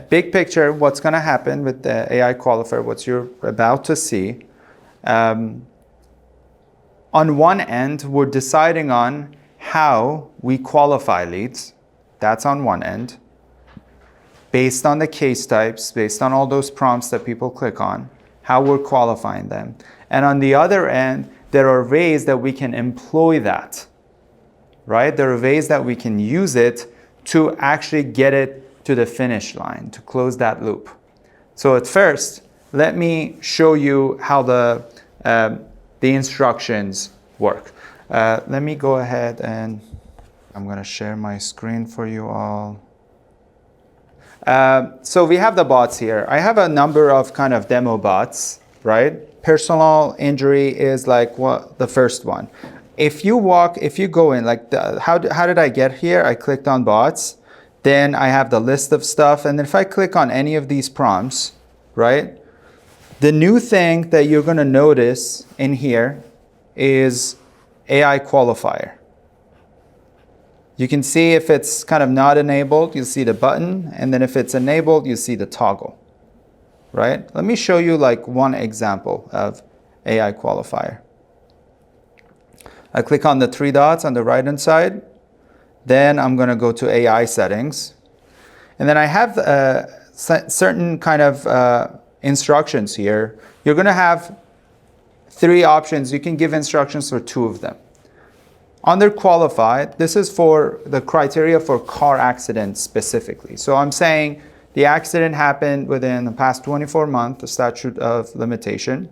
Big picture, what's going to happen with the AI qualifier, what you're about to see. On one end, we're deciding on how we qualify leads. That's on one end. Based on the case types, based on all those prompts that people click on, how we're qualifying them. And on the other end, there are ways that we can employ that, right? There are ways that we can use it to actually get it to the finish line, to close that loop. So at first, let me show you how the instructions work. Let me go ahead and I'm going to share my screen for you all. So we have the bots here. I have a number of kind of demo bots, right? Personal injury is like the first one. If you go in, like how did I get here? I clicked on bots. Then I have the list of stuff. And if I click on any of these prompts, right? The new thing that you're going to notice in here is AI qualifier. You can see if it's kind of not enabled, you'll see the button. And then if it's enabled, you see the toggle, right? Let me show you like one example of AI qualifier. I click on the three dots on the right-hand side. Then I'm going to go to AI settings. And then I have certain kind of instructions here. You're going to have three options. You can give instructions for two of them. Under qualified, this is for the criteria for car accidents specifically. So I'm saying the accident happened within the past 24 months, the statute of limitation,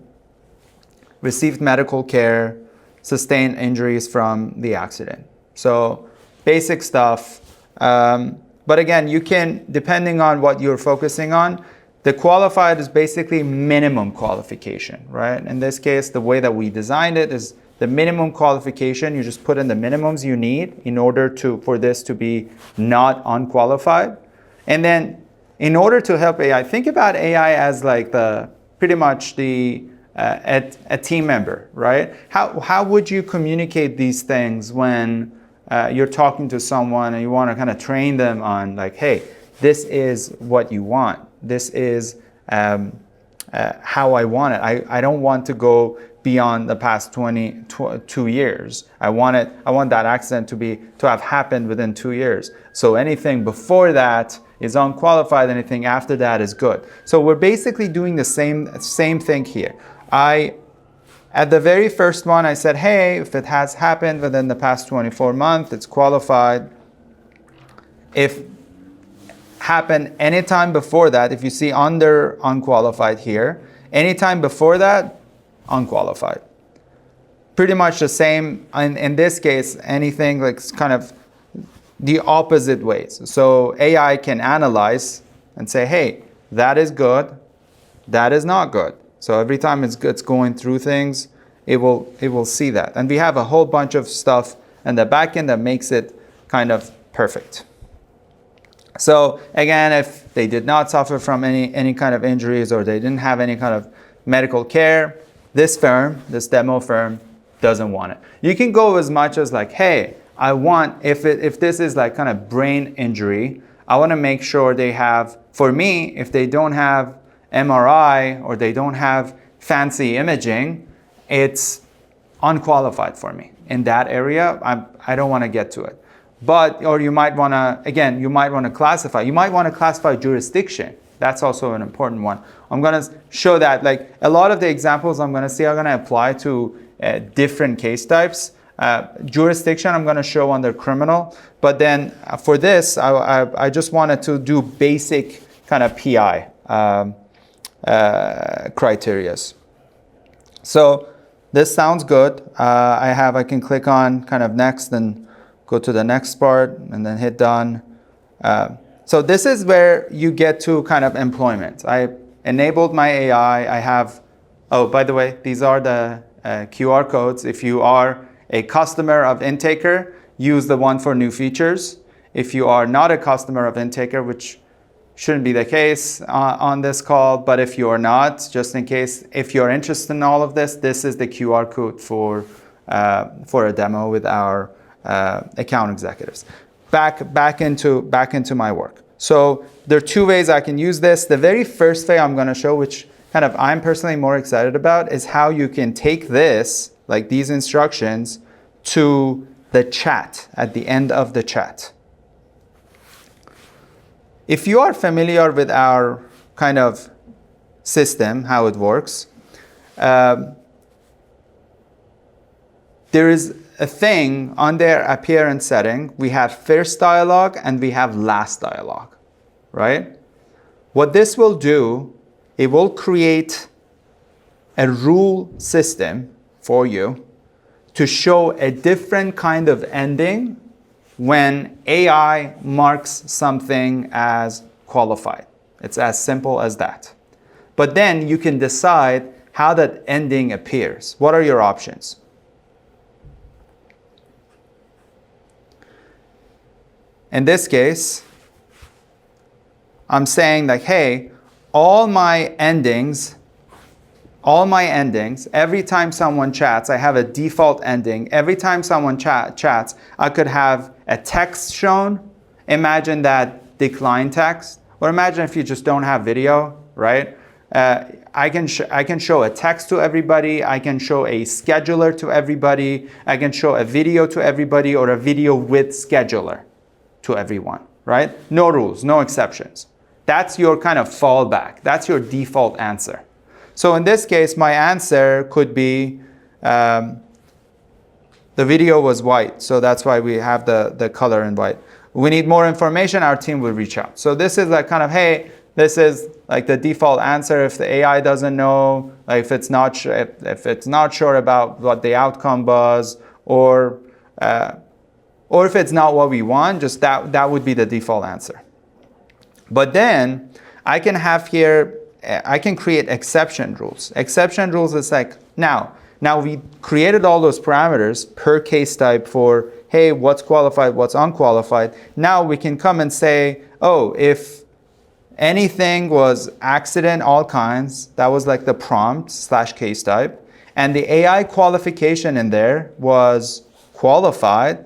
received medical care, sustained injuries from the accident. So basic stuff. But again, you can, depending on what you're focusing on, the qualified is basically minimum qualification, right? In this case, the way that we designed it is the minimum qualification. You just put in the minimums you need in order for this to be not unqualified. And then in order to help AI, think about AI as like pretty much a team member, right? How would you communicate these things when you're talking to someone and you want to kind of train them on like, hey, this is what you want. This is how I want it. I don't want to go beyond the past 22 years. I want that accident to have happened within 2 years. So anything before that is unqualified. Anything after that is good. So we're basically doing the same thing here. At the very first one, I said, hey, if it has happened within the past 24 months, it's qualified. If happened anytime before that, if you see under unqualified here, anytime before that, unqualified. Pretty much the same, in this case, anything like kind of the opposite ways. So AI can analyze and say, hey, that is good, that is not good. So every time it's going through things, it will see that. And we have a whole bunch of stuff in the backend that makes it kind of perfect. So again, if they did not suffer from any kind of injuries or they didn't have any kind of medical care, this demo firm doesn't want it. You can go as much as like, hey, I want, if this is like kind of brain injury, I want to make sure they have, for me, if they don't have MRI or they don't have fancy imaging, it's unqualified for me. In that area, I don't want to get to it. But, or you might want to, again, you might want to classify. You might want to classify jurisdiction. That's also an important one. I'm going to show that, like a lot of the examples I'm going to see are going to apply to different case types. Jurisdiction I'm going to show under criminal. But then for this, I just wanted to do basic kind of PI criterias. So this sounds good. I can click on kind of next and go to the next part and then hit done. So this is where you get to kind of employment. I enabled my AI. I have, oh, by the way, these are the QR codes. If you are a customer of Intaker, use the one for new features. If you are not a customer of Intaker, which shouldn't be the case on this call, but if you are not, just in case, if you're interested in all of this, this is the QR code for a demo with our account executives. Back into my work. So there are two ways I can use this. The very first way I'm going to show, which kind of I'm personally more excited about, is how you can take this, like these instructions, to the chat at the end of the chat. If you are familiar with our kind of system, how it works, there is a thing on their appearance setting. We have first dialogue and we have last dialogue, right? What this will do, it will create a rule system for you to show a different kind of ending when AI marks something as qualified. It's as simple as that. But then you can decide how that ending appears. What are your options? In this case, I'm saying like, hey, all my endings, every time someone chats, I have a default ending. Every time someone chats, I could have a text shown. Imagine that decline text. Or imagine if you just don't have video, right? I can show a text to everybody. I can show a scheduler to everybody. I can show a video to everybody, or a video with scheduler to everyone, right? No rules, no exceptions. That's your kind of fallback. That's your default answer. So in this case, my answer could be the video was white, so that's why we have the color in white. We need more information, our team will reach out. So this is like kind of, hey, this is like the default answer if the AI doesn't know, like if it's not sure about what the outcome was, or if it's not what we want, just that would be the default answer. But then I can have here, I can create exception rules. Exception rules is like, now we created all those parameters per case type for, hey, what's qualified, what's unqualified. Now we can come and say, oh, if anything was accident, all kinds, that was like the prompt / case type, and the AI qualification in there was qualified,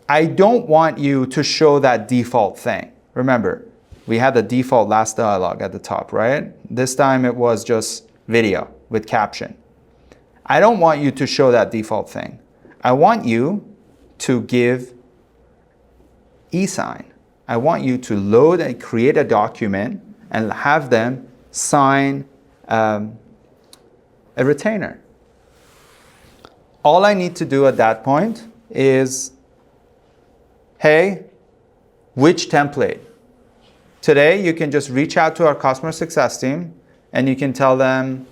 I don't want you to show that default thing. Remember, we had the default last dialogue at the top, right? This time it was just video with caption. I don't want you to show that default thing. I want you to give e-sign. I want you to load and create a document and have them sign a retainer. All I need to do at that point is, hey, which template? Today, you can just reach out to our customer success team and you can tell them,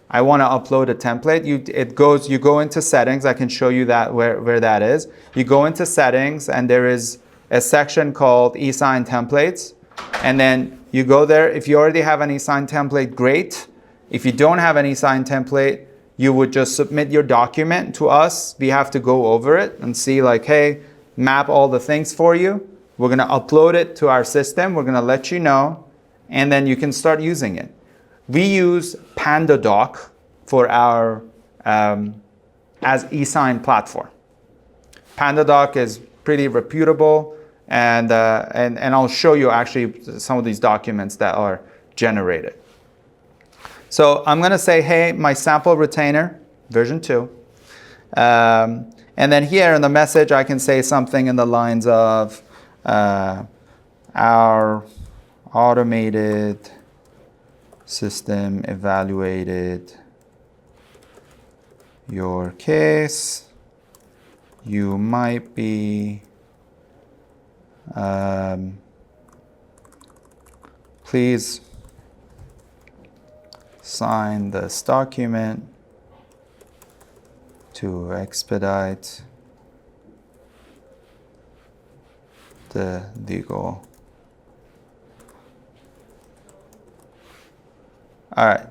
I want to upload a template. You go into settings. I can show you that where that is. You go into settings and there is a section called e-sign templates. And then you go there. If you already have an e-sign template, great. If you don't have an e-sign template, you would just submit your document to us. We have to go over it and see like, hey, map all the things for you. We're going to upload it to our system. We're going to let you know, and then you can start using it. We use PandaDoc for our as e-sign platform. PandaDoc is pretty reputable, and I'll show you actually some of these documents that are generated. So I'm going to say, hey, my sample retainer, version 2. And then here in the message, I can say something in the lines of, our automated system evaluated your case. You might be, please sign this document to expedite the legal. All right.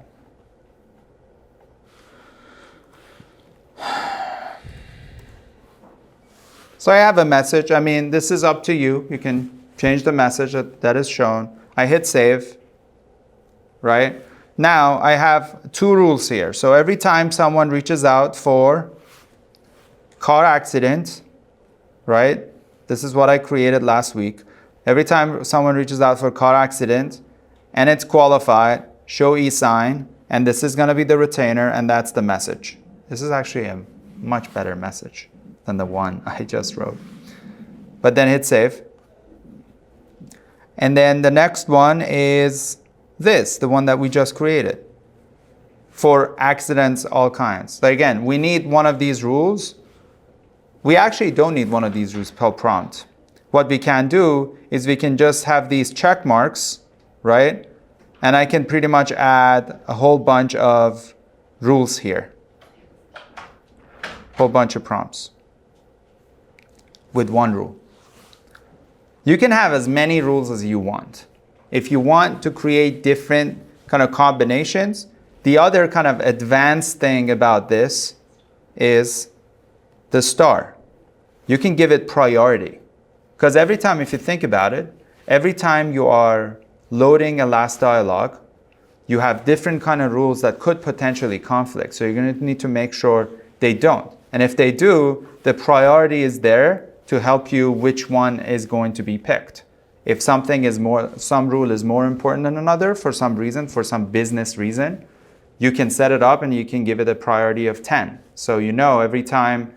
So I have a message. I mean, this is up to you. You can change the message that is shown. I hit save, right? Now I have 2 rules here. So every time someone reaches out for car accident, right? This is what I created last week. Every time someone reaches out for car accident and it's qualified, show e-sign, and this is going to be the retainer, and that's the message. This is actually a much better message than the one I just wrote. But then hit save. And then the next one is this, the one that we just created for accidents, all kinds. So again, we need one of these rules. We actually don't need one of these rules per prompt. What we can do is we can just have these check marks, right? And I can pretty much add a whole bunch of rules here. Whole bunch of prompts with one rule. You can have as many rules as you want. If you want to create different kind of combinations, the other kind of advanced thing about this is the star. You can give it priority. Because every time, if you think about it, every time you are loading a last dialogue, you have different kind of rules that could potentially conflict. So you're going to need to make sure they don't. And if they do, the priority is there to help you which one is going to be picked. If something is some rule is more important than another for some reason, for some business reason, you can set it up and you can give it a priority of 10. So you know every time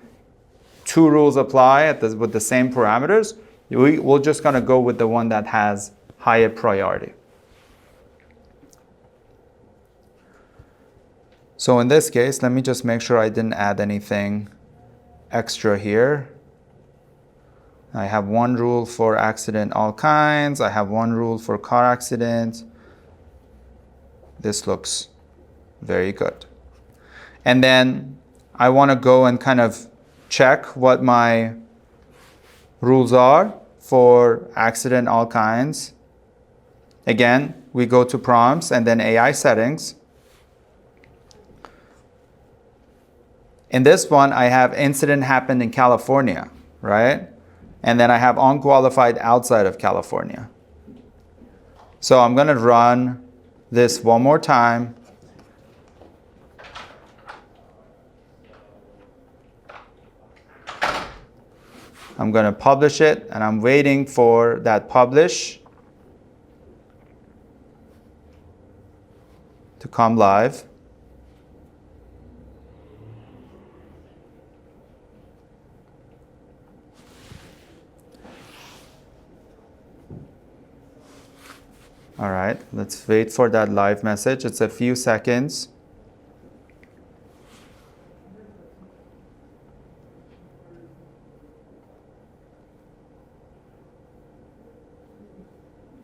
2 rules apply with the same parameters, we're just going to go with the one that has higher priority. So in this case, let me just make sure I didn't add anything extra here. I have one rule for accident all kinds. I have one rule for car accident. This looks very good. And then I want to go and kind of check what my rules are for accident all kinds. Again, we go to prompts and then AI settings. In this one, I have incident happened in California, right? And then I have unqualified outside of California. So I'm going to run this one more time. I'm going to publish it, and I'm waiting for that publish to come live. All right, let's wait for that live message. It's a few seconds.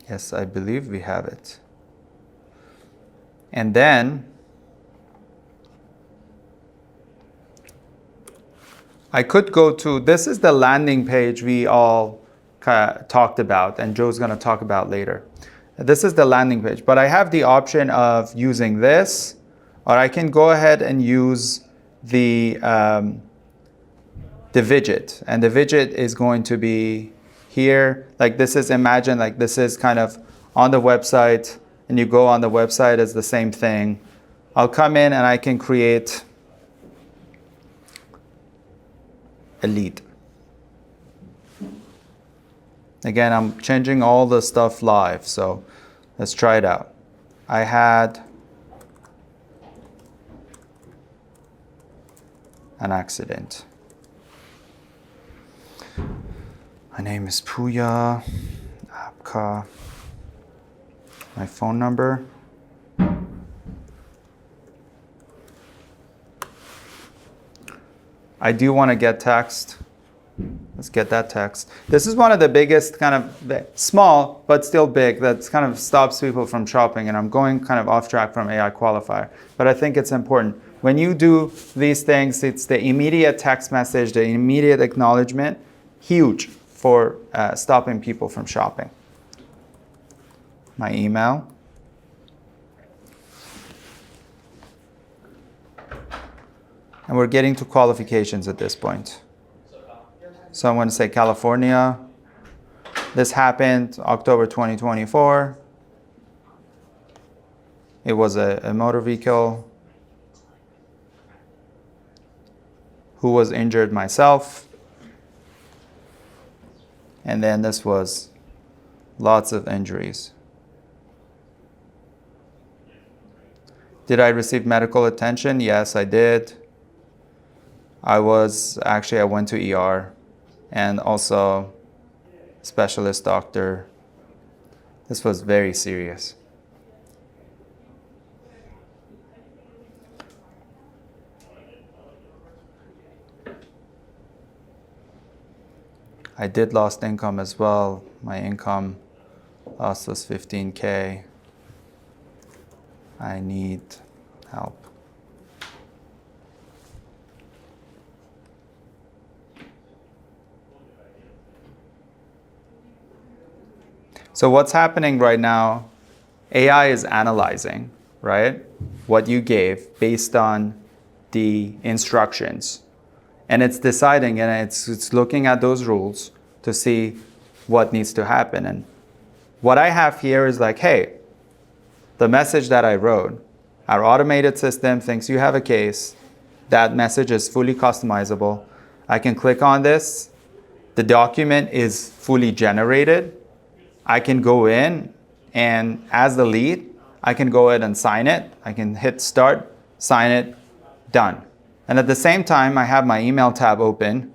Yes, I believe we have it. And then I could go to, this is the landing page we all talked about, and Joe's going to talk about later. This is the landing page, but I have the option of using this, or I can go ahead and use the widget, and the widget is going to be here. Like this is, imagine like this is kind of on the website, and you go on the website, it's the same thing. I'll come in and I can create a lead. Again, I'm changing all the stuff live, so let's try it out. I had an accident. My name is Pooya Abka. My phone number. I do want to get text. Let's get that text. This is one of the biggest kind of small, but still big, that kind of stops people from shopping. And I'm going kind of off track from AI qualifier, but I think it's important. When you do these things, it's the immediate text message, the immediate acknowledgement, huge for stopping people from shopping. My email. And we're getting to qualifications at this point. So I'm going to say California. This happened October 2024. It was a motor vehicle. Who was injured? Myself. And then this was Lots of injuries. Did I receive medical attention? Yes, I did. I went to ER and also specialist doctor. This was very serious. I did lost income as well. My income loss was 15K. I need help. So what's happening right now, AI is analyzing, right, what you gave based on the instructions. And it's deciding, and it's looking at those rules to see what needs to happen. And what I have here is like, hey, the message that I wrote, our automated system thinks you have a case. That message is fully customizable. I can click on this. The document is fully generated. I can go in and as the lead, I can go ahead and sign it. I can hit start, sign it, done. And at the same time, I have my email tab open.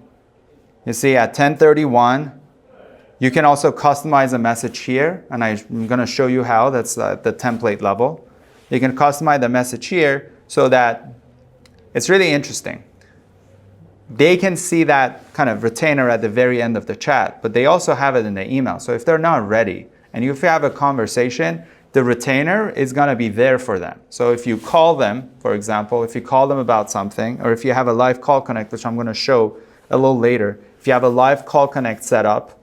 You see at 10:31, you can also customize a message here. And I'm going to show you how. That's at the template level. You can customize the message here so that it's really interesting. They can see that kind of retainer at the very end of the chat, but they also have it in the email. So if they're not ready, and if you have a conversation, the retainer is going to be there for them. So if you call them, for example, if you call them about something, or if you have a live call connect, which I'm going to show a little later, if you have a live call connect set up,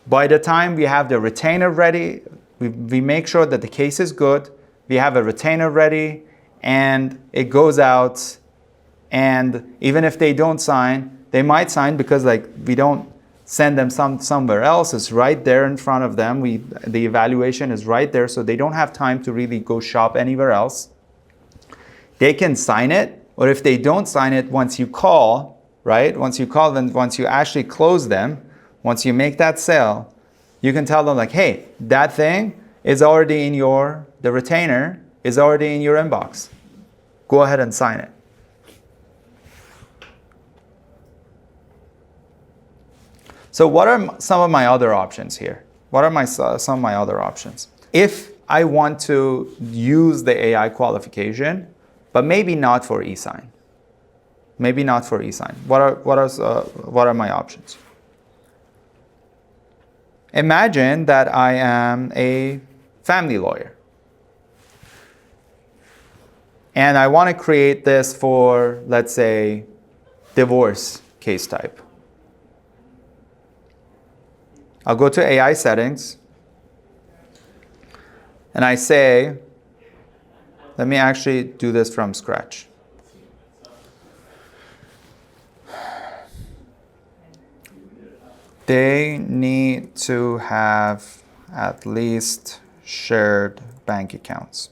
by the time we have the retainer ready, we make sure that the case is good, we have a retainer ready, and it goes out, and even if they don't sign, they might sign because like we don't send them somewhere else. It's right there in front of them. The evaluation is right there, so they don't have time to really go shop anywhere else. They can sign it, or if they don't sign it, once you call, right? Once you call them, once you actually close them, once you make that sale, you can tell them like, hey, that thing is already in the retainer is already in your inbox. Go ahead and sign it. So what are some of my other options here? What are some of my other options? If I want to use the AI qualification, but maybe not for e-sign. Maybe not for e-sign. What are my options? Imagine that I am a family lawyer. And I want to create this for, let's say, divorce case type. I'll go to AI settings, and I say, let me actually do this from scratch. They need to have at least shared bank accounts.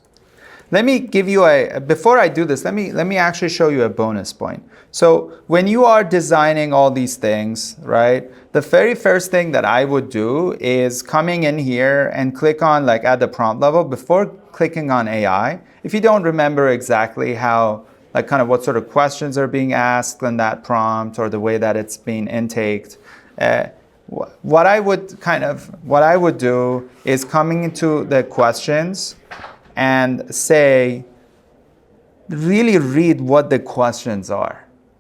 Let me give you before I do this, let me actually show you a bonus point. So when you are designing all these things, right, the very first thing that I would do is coming in here and click on like at the prompt level before clicking on AI. If you don't remember exactly how, like kind of what sort of questions are being asked in that prompt or the way that it's being intaked, what I would do is coming into the questions and say, really read what the questions are.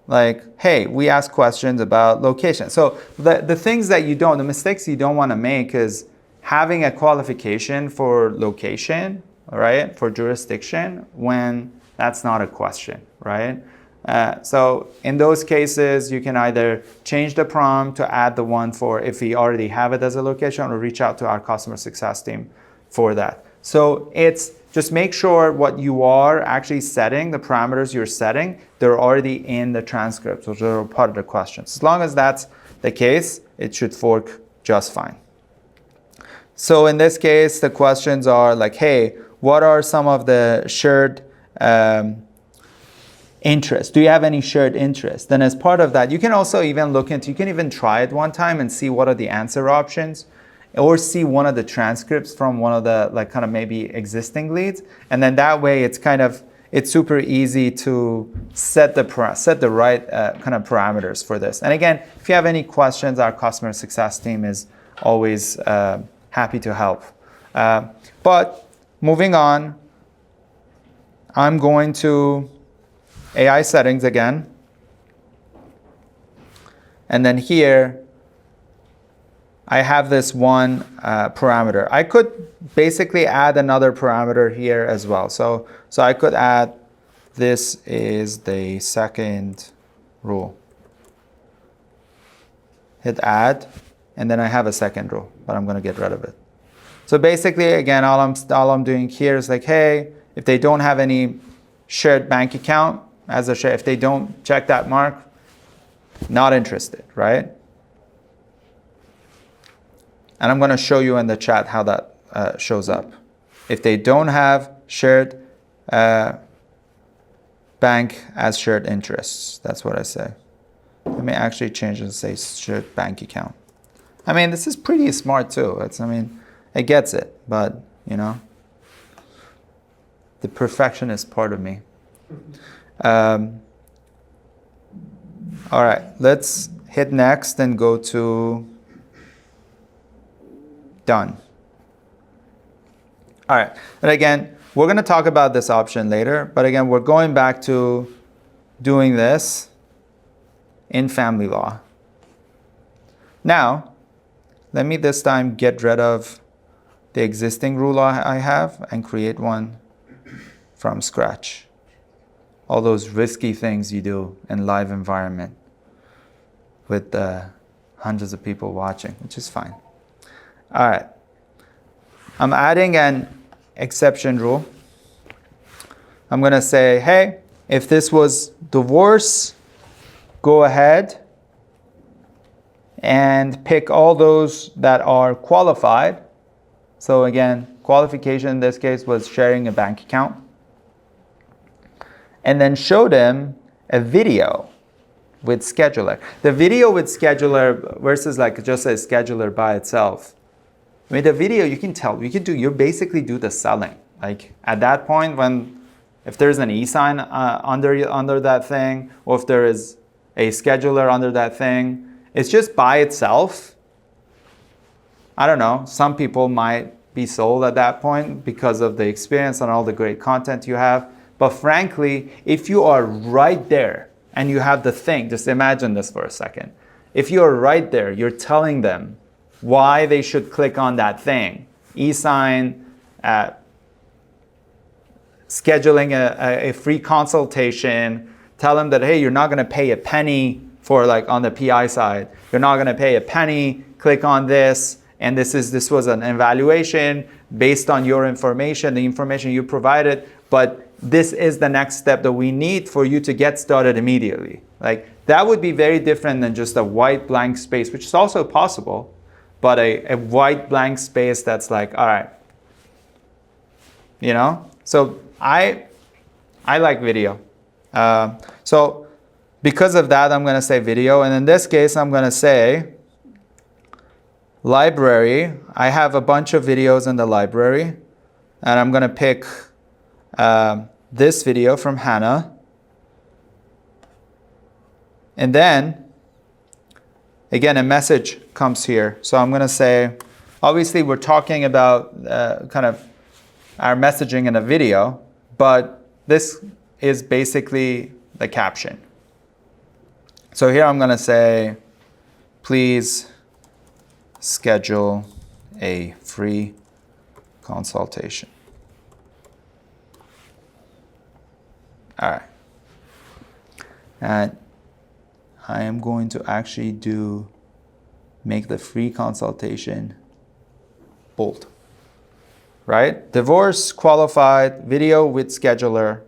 Like, hey, we ask questions about location. So the things that the mistakes you don't want to make is having a qualification for location, right, for jurisdiction, when that's not a question, right? So in those cases, you can either change the prompt to add the one for if we already have it as a location, or reach out to our customer success team for that. So it's just make sure what you are actually setting, the parameters you're setting, they're already in the transcript, which are part of the questions. As long as that's the case, it should work just fine. So in this case, the questions are like, hey, what are some of the shared interests? Do you have any shared interests? Then as part of that, you can also even you can even try it one time and see what are the answer options. or see one of the transcripts from one of the like kind of maybe existing leads. And then that way it's super easy to set the right kind of parameters for this. And again, if you have any questions, our customer success team is always happy to help. But moving on, I'm going to AI settings again. And then here, I have this one parameter. I could basically add another parameter here as well. So I could add, this is the second rule. Hit add, and then I have a second rule, but I'm going to get rid of it. So basically, again, all I'm doing here is like, hey, if they don't have any shared bank account as a share, if they don't check that mark, not interested, right? And I'm going to show you in the chat how that shows up. If they don't have shared bank as shared interests, that's what I say. Let me actually change it and say shared bank account. I mean, this is pretty smart too. It gets it, but you know, the perfectionist part of me. All right, let's hit next and go to done. All right, and again, we're going to talk about this option later, but again, we're going back to doing this in family law. Now, let me this time get rid of the existing rule I have and create one from scratch. All those risky things you do in live environment with hundreds of people watching, which is fine. All right, I'm adding an exception rule. I'm going to say, hey, if this was divorce, go ahead and pick all those that are qualified. So again, qualification in this case was sharing a bank account. And then show them a video with scheduler. The video with scheduler versus like just a scheduler by itself. I mean, the video, you can tell, you basically do the selling. Like at that point, if there's an e-sign under that thing, or if there is a scheduler under that thing, it's just by itself. I don't know, some people might be sold at that point because of the experience and all the great content you have. But frankly, if you are right there and you have the thing, just imagine this for a second. If you're right there, you're telling them why they should click on that thing. E-sign, scheduling a free consultation, tell them that, hey, you're not gonna pay a penny for like on the PI side. You're not gonna pay a penny, click on this, and this was an evaluation based on your information, the information you provided, but this is the next step that we need for you to get started immediately. Like that would be very different than just a white blank space, which is also possible, but a white blank space that's like, all right, you know? So I like video. So because of that, I'm gonna say video. And in this case, I'm gonna say library. I have a bunch of videos in the library, and I'm gonna pick this video from Hannah. And then, again, a message comes here. So I'm gonna say, obviously we're talking about kind of our messaging in a video, but this is basically the caption. So here I'm gonna say, please schedule a free consultation. All right. And I am going to actually make the free consultation bold. Right? Divorce, qualified, video with scheduler.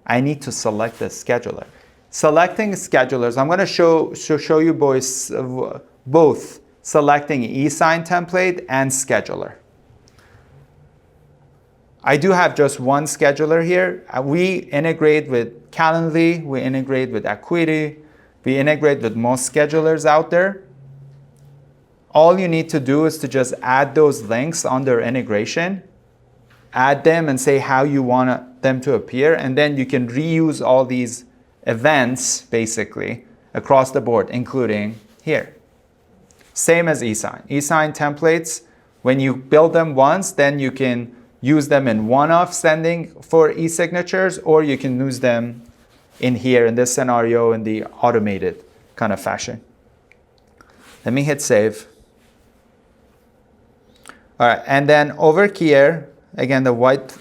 I need to select the scheduler. Selecting schedulers, I'm going to show you boys both selecting e-sign template and scheduler. I do have just one scheduler here. We integrate with Calendly, we integrate with Acuity, we integrate with most schedulers out there. all you need to do is to just add those links under integration, add them and say how you want them to appear, and then you can reuse all these events basically across the board, including here. Same as eSign. eSign templates, when you build them once, then you can use them in one-off sending for e-signatures, or you can use them in here in this scenario in the automated kind of fashion. Let me hit save. All right, and then over here, again, the white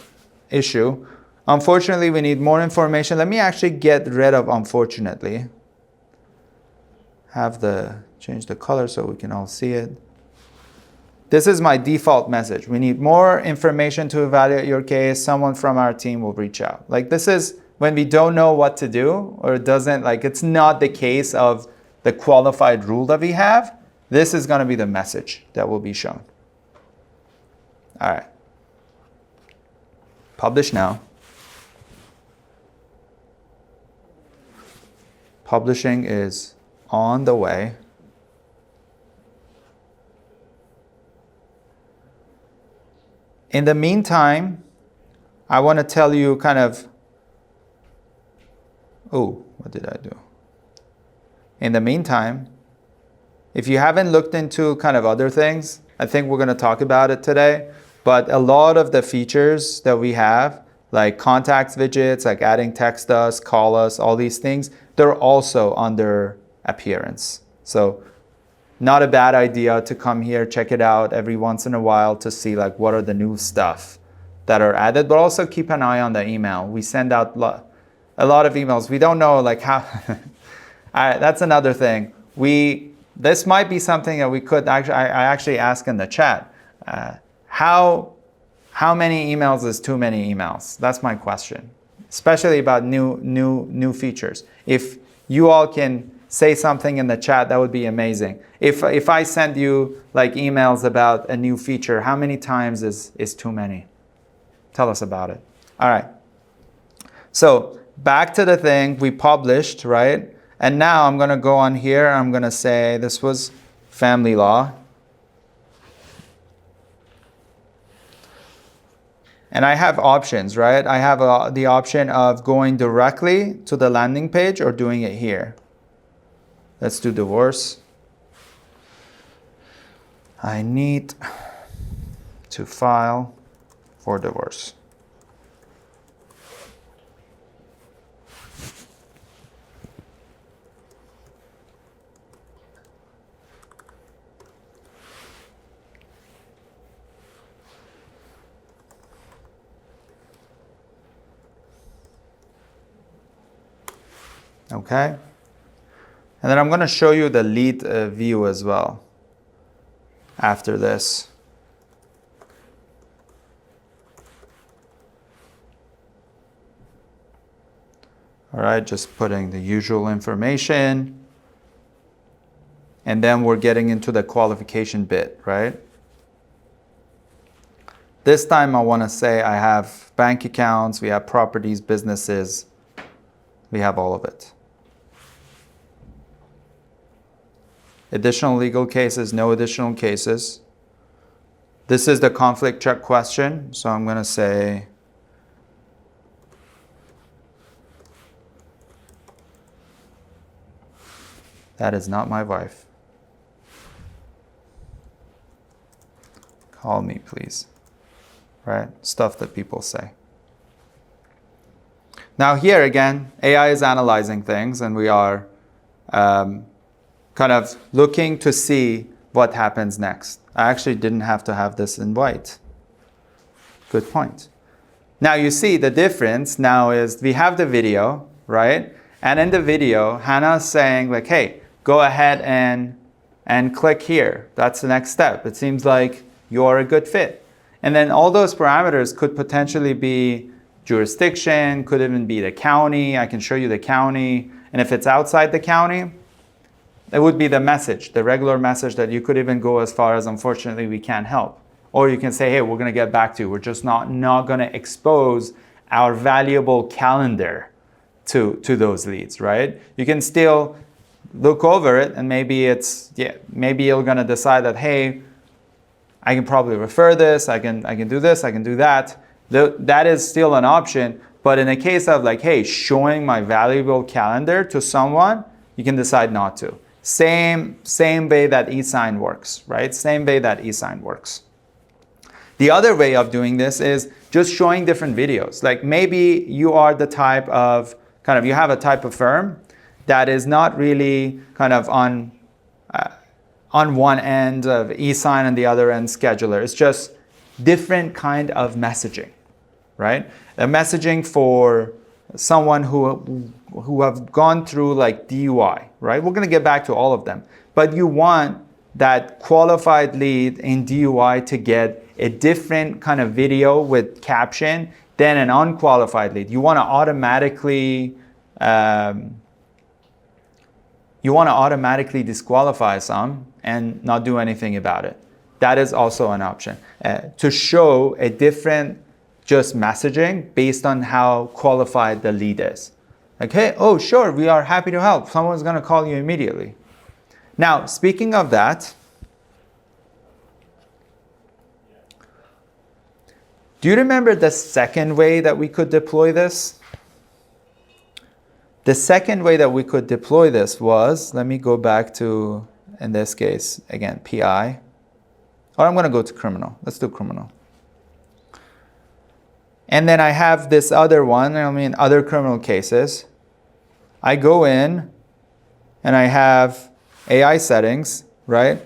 issue. Unfortunately, we need more information. Let me actually get rid of unfortunately. Change the color so we can all see it. This is my default message. We need more information to evaluate your case. Someone from our team will reach out. Like, this is when we don't know what to do, or it doesn't, like, it's not the case of the qualified rule that we have. This is going to be the message that will be shown. All right. Publish now. Publishing is on the way. In the meantime, I want to tell you kind of, oh, what did I do? In the meantime, if you haven't looked into kind of other things, I think we're going to talk about it today, but a lot of the features that we have, like contacts widgets, like adding text us, call us, all these things, they're also under appearance. So not a bad idea to come here, check it out every once in a while to see like what are the new stuff that are added, but also keep an eye on the email. We send out a lot of emails. We don't know like how, that's another thing. This might be something that we could actually, I actually ask in the chat, how many emails is too many emails? That's my question, especially about new features. If you all can say something in the chat, that would be amazing. If I send you like emails about a new feature, how many times is too many? Tell us about it. All right. So back to the thing we published, right? And now I'm going to go on here. I'm going to say this was family law. And I have options, right? I have the option of going directly to the landing page or doing it here. Let's do divorce. I need to file for divorce. Okay. And then I'm going to show you the lead view as well after this. All right, just putting the usual information. And then we're getting into the qualification bit, right? This time I want to say I have bank accounts, we have properties, businesses, we have all of it. Additional legal cases, no additional cases. This is the conflict check question. So I'm going to say, that is not my wife. Call me, please. Right? Stuff that people say. Now here again, AI is analyzing things and we are kind of looking to see what happens next. I actually didn't have to have this in white. Good point. Now you see the difference now is we have the video, right? And in the video, Hannah's saying like, hey, go ahead and click here. That's the next step. It seems like you're a good fit. And then all those parameters could potentially be jurisdiction, could even be the county. I can show you the county. And if it's outside the county, it would be the message, the regular message that you could even go as far as, unfortunately, we can't help. Or you can say, hey, we're going to get back to you. We're just not going to expose our valuable calendar to those leads, right? You can still look over it, and maybe maybe you're gonna decide that, hey, I can probably refer this, I can do this, I can do that. That is still an option. But in a case of like, hey, showing my valuable calendar to someone, you can decide not to. Same way that eSign works, right? Same way that eSign works. The other way of doing this is just showing different videos. Like maybe you are the type of, you have a type of firm that is not really kind of on one end of eSign and the other end scheduler. It's just different kind of messaging, right? A messaging for someone who have gone through like DUI, right? We're gonna get back to all of them. But you want that qualified lead in DUI to get a different kind of video with caption than an unqualified lead. You wanna automatically disqualify some and not do anything about it. That is also an option. To show a different just messaging based on how qualified the lead is. Like, hey, oh, sure, we are happy to help. Someone's gonna call you immediately. Now, speaking of that, do you remember the second way that we could deploy this? The second way that we could deploy this was, let me go back to, in this case, again, PI. Or I'm gonna go to criminal. Let's do criminal. And then I have this other one, other criminal cases. I go in and I have AI settings, right?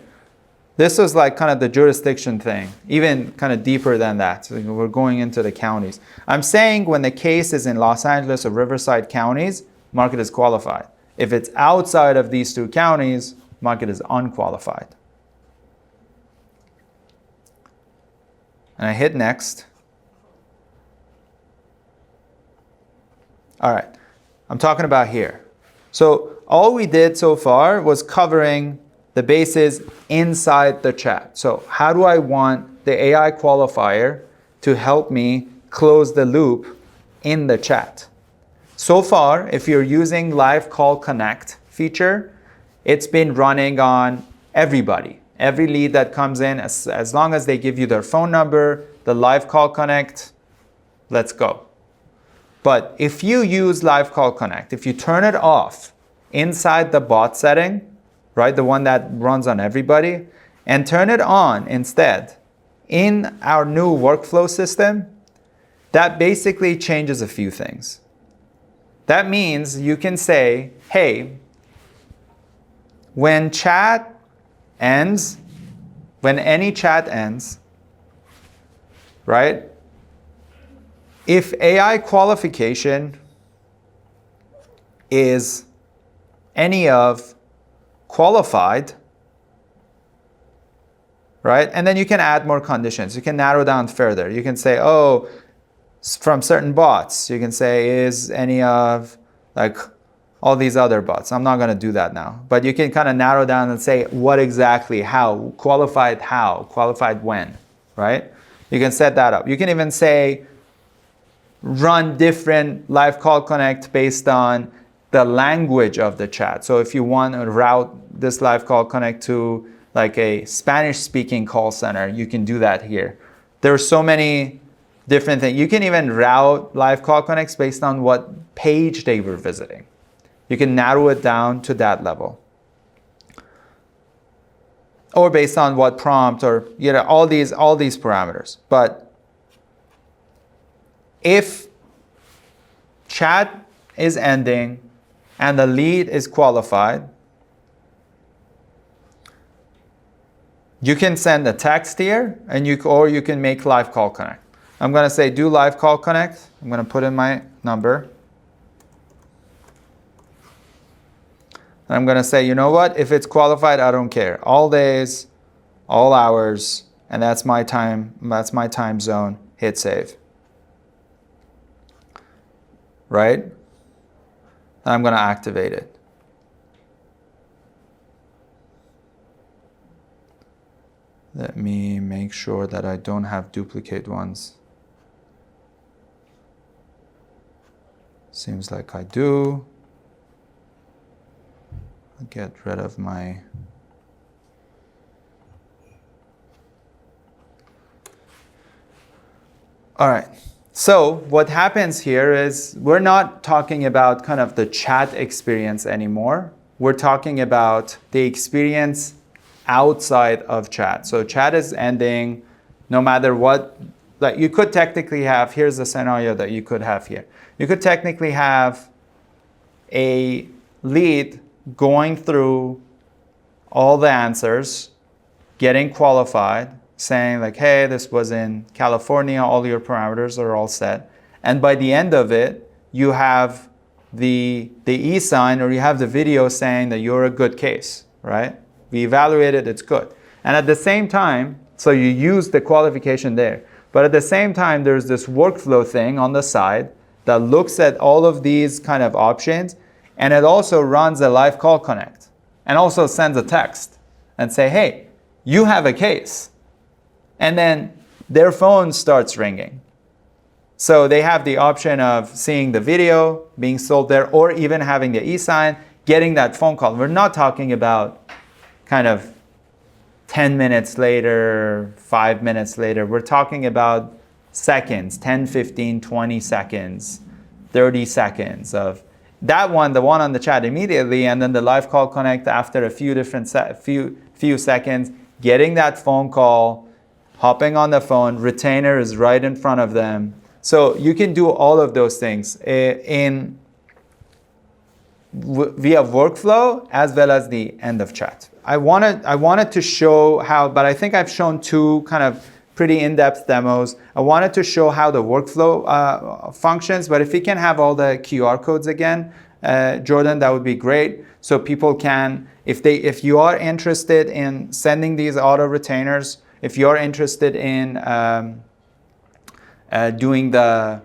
This was like kind of the jurisdiction thing, even kind of deeper than that. So we're going into the counties. I'm saying when the case is in Los Angeles or Riverside counties, mark it as qualified. If it's outside of these two counties, mark it as unqualified. And I hit next. All right, I'm talking about here. So all we did so far was covering the bases inside the chat. So how do I want the AI qualifier to help me close the loop in the chat? So far, if you're using Live Call Connect feature, it's been running on everybody. Every lead that comes in, as long as they give you their phone number, the Live Call Connect, let's go. But if you use Live Call Connect, if you turn it off inside the bot setting, right, the one that runs on everybody, and turn it on instead in our new workflow system, that basically changes a few things. That means you can say, hey, when chat ends, when any chat ends, right? If AI qualification is any of qualified, right? And then you can add more conditions. You can narrow down further. You can say, oh, from certain bots. You can say, is any of like all these other bots. I'm not going to do that now. But you can kind of narrow down and say what exactly, how, qualified when, right? You can set that up. You can even say, run different Live Call Connect based on the language of the chat. So if you want to route this Live Call Connect to like a Spanish speaking call center, you can do that here. There are so many different things. You can even route Live Call Connects based on what page they were visiting. You can narrow it down to that level. Or based on what prompt, or all these parameters. But if chat is ending and the lead is qualified, you can send a text here, and or you can make Live Call Connect. I'm going to say do Live Call Connect. I'm going to put in my number. And I'm going to say, you know what? If it's qualified, I don't care. All days, all hours, and that's my time. That's my time zone. Hit save. Right? And I'm going to activate it. Let me make sure that I don't have duplicate ones. Seems like I do. get rid of my... All right. So what happens here is we're not talking about kind of the chat experience anymore. We're talking about the experience outside of chat. So chat is ending no matter what. Like you could technically have, here's the scenario that you could have here. You could technically have a lead going through all the answers, getting qualified, saying like, hey, this was in California, all your parameters are all set. And by the end of it, you have the e-sign or you have the video saying that you're a good case, right? We evaluated, it's good. And at the same time, so you use the qualification there. But at the same time, there's this workflow thing on the side that looks at all of these kind of options. And it also runs a live call connect and also sends a text and say, hey, you have a case. And then their phone starts ringing. So they have the option of seeing the video being sold there or even having the e-sign, getting that phone call. We're not talking about kind of 10 minutes later, 5 minutes later. We're talking about seconds, 10, 15, 20 seconds, 30 seconds of that one, the one on the chat immediately, and then the live call connect after a few different few seconds, getting that phone call, hopping on the phone, retainer is right in front of them. So you can do all of those things via workflow as well as the end of chat. I wanted to show how, but I think I've shown two kind of pretty in-depth demos. I wanted to show how the workflow functions, but if we can have all the QR codes again, Jordan, that would be great. So people can, if you are interested in sending these auto retainers, if you're interested in doing the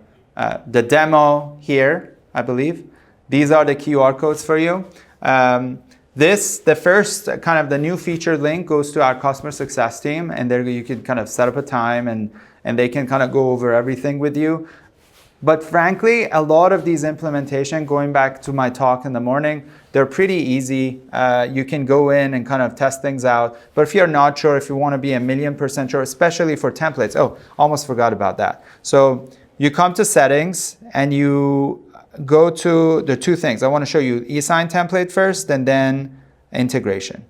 demo here, I believe, these are the QR codes for you. The first kind of the new featured link goes to our customer success team, and there you can kind of set up a time and they can kind of go over everything with you. But frankly, a lot of these implementation, going back to my talk in the morning, they're pretty easy. You can go in and kind of test things out. But if you're not sure, if you want to be 1,000,000% sure, especially for templates, oh, almost forgot about that. So you come to settings and you go to the two things. I want to show you e-sign template first and then integration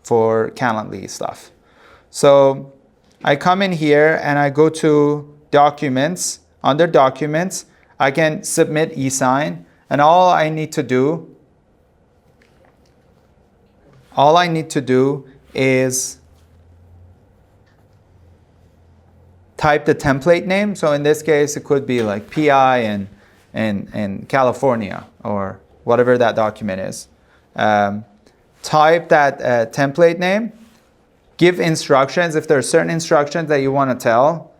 for Calendly stuff. So I come in here and I go to documents. Under documents, I can submit e-sign, and all I need to do is type the template name. So in this case, it could be like PI in California or whatever that document is. Type that template name, give instructions. If there are certain instructions that you want to tell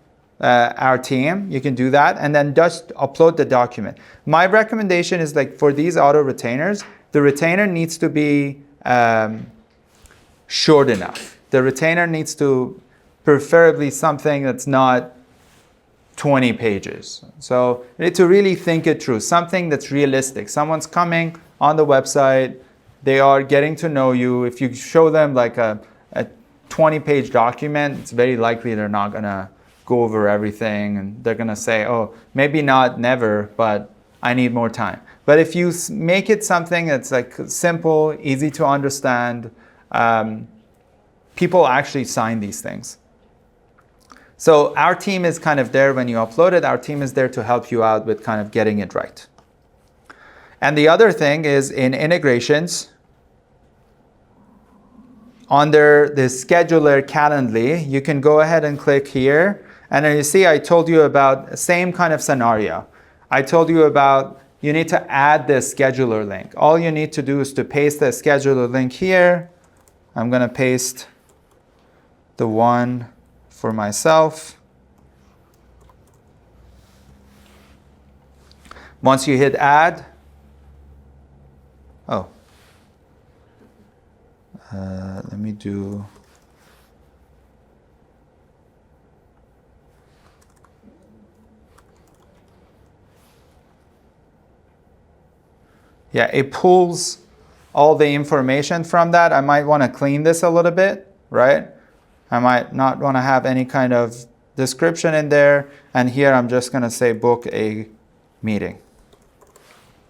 our team, you can do that, and then just upload the document. My recommendation is like for these auto retainers, the retainer needs to be short enough. The retainer needs to preferably something that's not 20 pages. So you need to really think it through, something that's realistic. Someone's coming on the website, they are getting to know you. If you show them like a 20-page document, it's very likely they're not gonna go over everything, and they're gonna say, oh, maybe not never, but I need more time. But if you make it something that's like simple, easy to understand, people actually sign these things. So our team is kind of there when you upload it. Our team is there to help you out with kind of getting it right. And the other thing is in integrations, under the scheduler Calendly, you can go ahead and click here. And then you see I told you about the same kind of scenario. I told you about you need to add the scheduler link. All you need to do is to paste the scheduler link here. I'm going to paste the one for myself. Once you hit add, let me do, yeah, it pulls all the information from that, I might want to clean this a little bit, right? I might not want to have any kind of description in there. And here I'm just going to say book a meeting,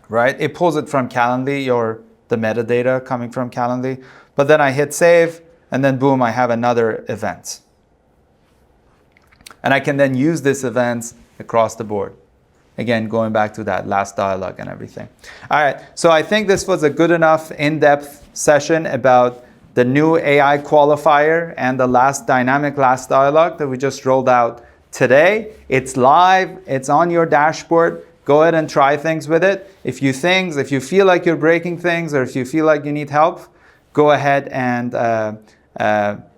right? It pulls it from Calendly or the metadata coming from Calendly. But then I hit save, and then boom, I have another event. And I can then use this events across the board. Again, going back to that last dialogue and everything. All right, so I think this was a good enough in-depth session about the new AI qualifier and the dynamic last dialogue that we just rolled out today. It's live, it's on your dashboard. Go ahead and try things with it. If you feel like you're breaking things, or if you feel like you need help, go ahead and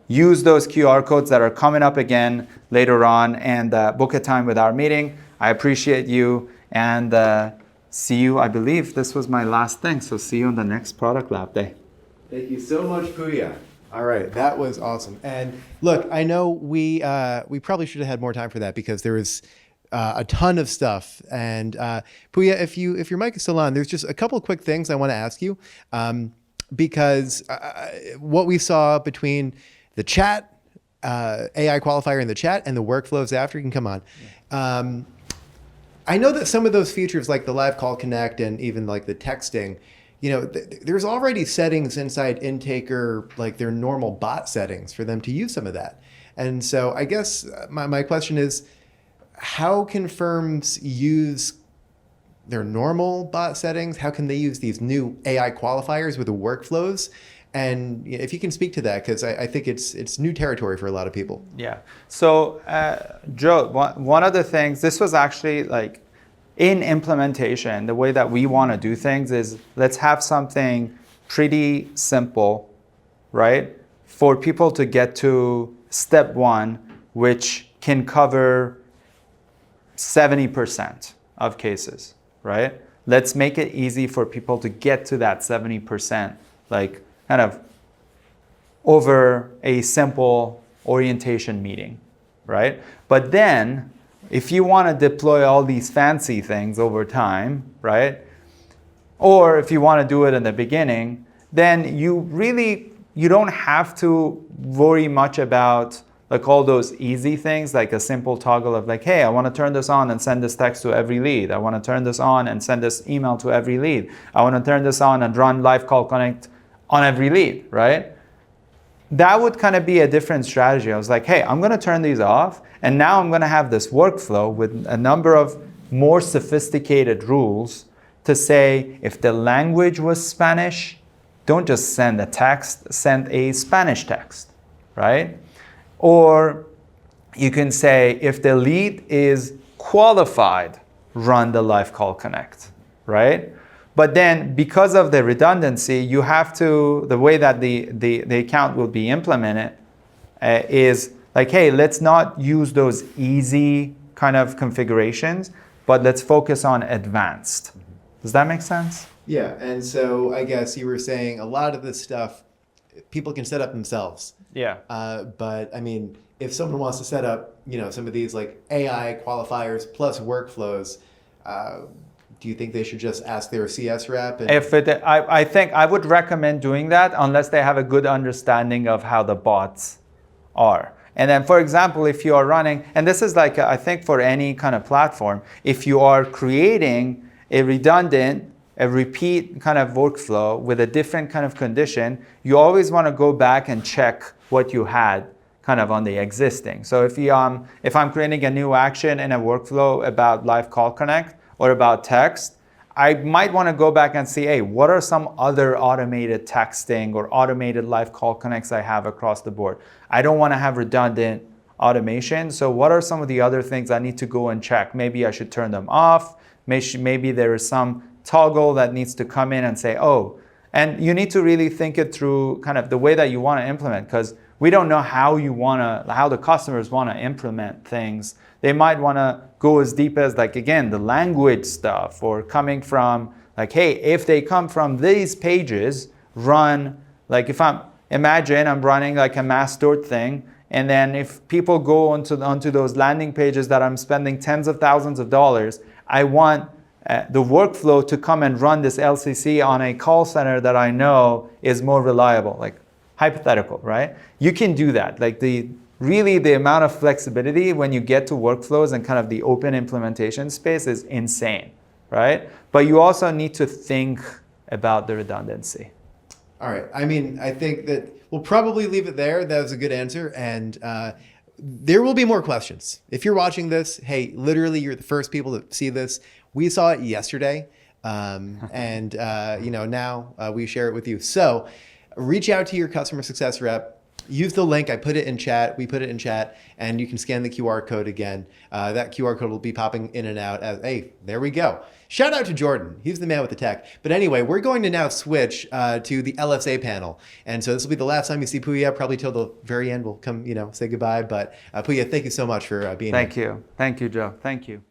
use those QR codes that are coming up again later on, and book a time with our meeting. I appreciate you, and see you. I believe this was my last thing, so see you on the next product lab day. Thank you so much, Pooya. All right, that was awesome. And look, I know we probably should have had more time for that, because there was a ton of stuff. And Pooya, if your mic is still on, there's just a couple of quick things I want to ask you, because what we saw between the chat, AI qualifier in the chat, and the workflows after, you can come on. I know that some of those features, like the live call connect and even like the texting, there's already settings inside Intaker, like their normal bot settings, for them to use some of that. And so I guess my question is, how can firms use their normal bot settings? How can they use these new AI qualifiers with the workflows? And if you can speak to that, because I think it's new territory for a lot of people. Yeah. So Joe, one of the things, this was actually like in implementation, the way that we want to do things is, let's have something pretty simple, right? For people to get to step one, which can cover 70% of cases, right? Let's make it easy for people to get to that 70%, like kind of over a simple orientation meeting, right? But then if you want to deploy all these fancy things over time, right? Or if you want to do it in the beginning, then you don't have to worry much about like all those easy things, like a simple toggle of like, hey, I want to turn this on and send this text to every lead. I want to turn this on and send this email to every lead. I want to turn this on and run live call connect on every lead, right? That would kind of be a different strategy. I was like, hey, I'm going to turn these off, and now I'm going to have this workflow with a number of more sophisticated rules to say, if the language was Spanish, don't just send a text, send a Spanish text, right? Or you can say, if the lead is qualified, run the live call connect, right? But then because of the redundancy, you have to, the way that the account will be implemented is like, hey, let's not use those easy kind of configurations, but let's focus on advanced. Does that make sense? Yeah, and so I guess you were saying a lot of this stuff people can set up themselves. Yeah. But I mean, if someone wants to set up, some of these like AI qualifiers plus workflows, do you think they should just ask their CS rep? I think I would recommend doing that unless they have a good understanding of how the bots are. And then, for example, if you are running, and this is like, I think for any kind of platform, if you are creating a redundant, a repeat kind of workflow with a different kind of condition, you always want to go back and check what you had kind of on the existing. So if I'm creating a new action in a workflow about live call connect or about text, I might want to go back and see, hey, what are some other automated texting or automated live call connects I have across the board? I don't want to have redundant automation. So what are some of the other things I need to go and check? Maybe I should turn them off. Maybe there is some toggle that needs to come in and say, oh, and you need to really think it through kind of the way that you want to implement, because we don't know how the customers want to implement things. They might want to go as deep as, like, again, the language stuff, or coming from like, hey, if they come from these pages, run, like imagine I'm running like a mass stored thing, and then if people go onto those landing pages that I'm spending tens of thousands of dollars, I want the workflow to come and run this LCC on a call center that I know is more reliable, like hypothetical, right? You can do that. Like really the amount of flexibility when you get to workflows and kind of the open implementation space is insane, right? But you also need to think about the redundancy. All right. I mean, I think that we'll probably leave it there. That was a good answer. And there will be more questions. If you're watching this, hey, literally, you're the first people to see this. We saw it yesterday. And, now we share it with you. So reach out to your customer success rep. Use the link. I put it in chat. We put it in chat. And you can scan the QR code again. That QR code will be popping in and out as, hey, there we go. Shout out to Jordan. He's the man with the tech. But anyway, we're going to now switch to the LSA panel. And so this will be the last time you see Pooya, probably till the very end. We'll come, say goodbye. But Pooya, thank you so much for being here. Thank you. Thank you, Joe. Thank you.